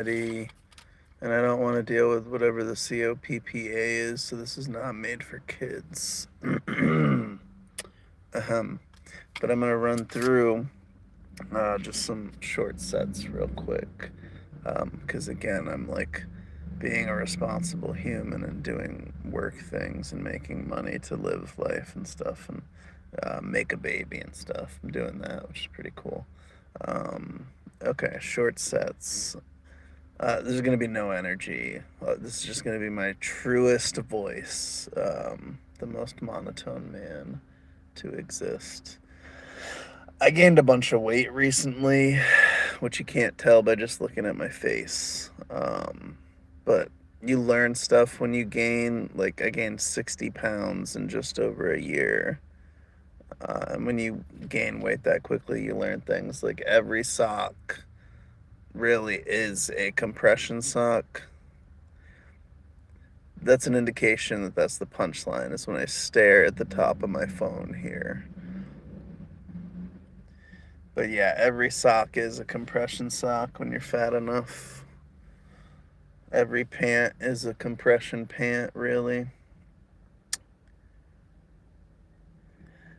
and I don't want to deal with whatever the COPPA is, so this is not made for kids. Ahem. But I'm going to run through just some short sets real quick. Because again, I'm like being a responsible human and doing work things and making money to live life and stuff and make a baby and stuff. I'm doing that, which is pretty cool. Um, okay, short sets. There's going to be no energy. This is just going to be my truest voice, the most monotone man to exist. I gained a bunch of weight recently, which you can't tell by just looking at my face. But you learn stuff when you gain, like, I gained 60 pounds in just over a year. And when you gain weight that quickly, you learn things like every sock really is a compression sock. That's an indication that that's the punchline, is when I stare at the top of my phone here. But yeah, every sock is a compression sock when you're fat enough. Every pant is a compression pant, really.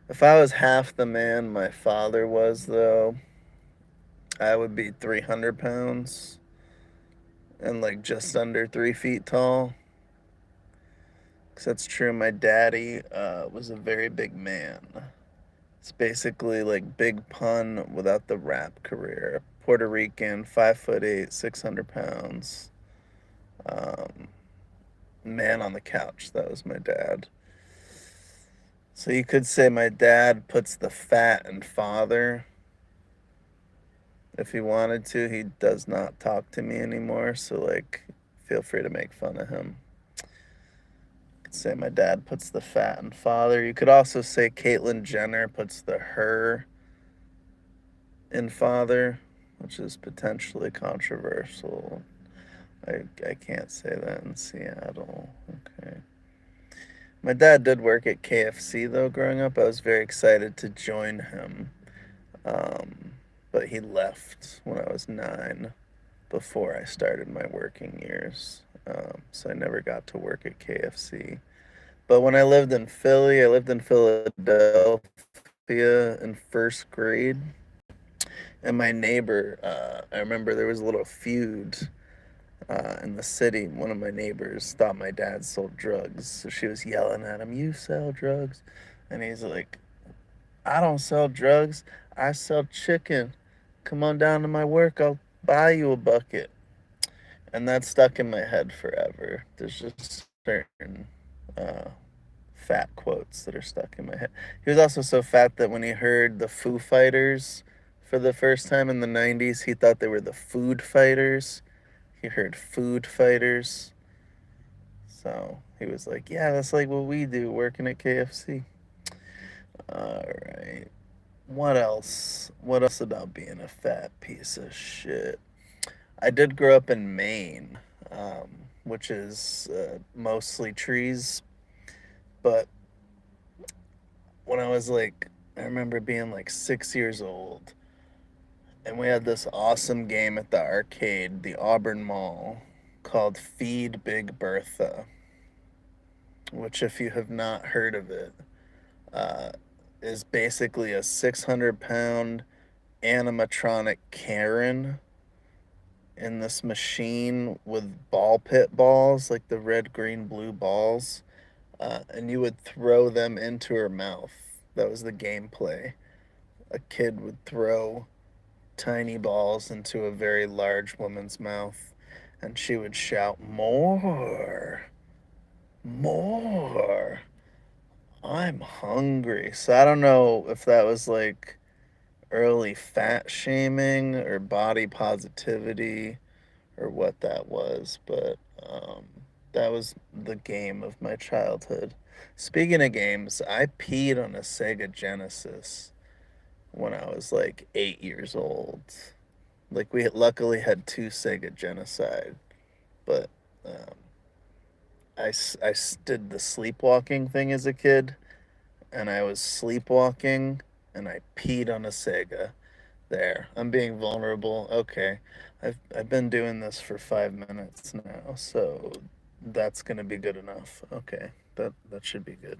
If I was half the man my father was, though, I would be 300 pounds and like just under 3 feet tall. Because that's true, my daddy was a very big man. It's basically like Big Pun without the rap career. Puerto Rican, 5'8", 600 pounds. Um, Man on the couch. That was my dad. So you could say my dad puts the fat in father. If he wanted to, he does not talk to me anymore. So like, feel free to make fun of him. You could say my dad puts the fat in father. You could also say Caitlyn Jenner puts the her in father, which is potentially controversial. I can't say that in Seattle. Okay. My dad did work at KFC though growing up. I was very excited to join him. Um, but he left when I was 9 before I started my working years. So I never got to work at KFC. But when I lived in Philly, I lived in Philadelphia in first grade. And my neighbor, I remember there was a little feud in the city. One of my neighbors thought my dad sold drugs. So she was yelling at him, "You sell drugs." And he's like, "I don't sell drugs. I sell chicken. Come on down to my work. I'll buy you a bucket." And that stuck in my head forever. There's just certain fat quotes that are stuck in my head. He was also so fat that when he heard the Foo Fighters for the first time in the 90s, he thought they were the Food Fighters. He heard Food Fighters. So he was like, "Yeah, that's like what we do working at KFC." All right. What else? What else about being a fat piece of shit? I did grow up in Maine, which is mostly trees. But when I was like, I remember being like 6 years old, and we had this awesome game at the arcade, the Auburn Mall, called Feed Big Bertha, which, if you have not heard of it, uh, is basically a 600-pound animatronic Karen in this machine with ball pit balls, like the red, green, blue balls, and you would throw them into her mouth. That was the gameplay. A kid would throw tiny balls into a very large woman's mouth, and she would shout, "More, more. I'm hungry." So I don't know if that was like early fat shaming or body positivity or what that was, but that was the game of my childhood. Speaking of games, I peed on a Sega Genesis when I was like 8 years old. Like, we luckily had two Sega Genocide, but um, I did the sleepwalking thing as a kid, and I was sleepwalking, and I peed on a Sega. There, I'm being vulnerable. Okay. I've been doing this for 5 minutes now, so that's gonna be good enough. Okay. That should be good.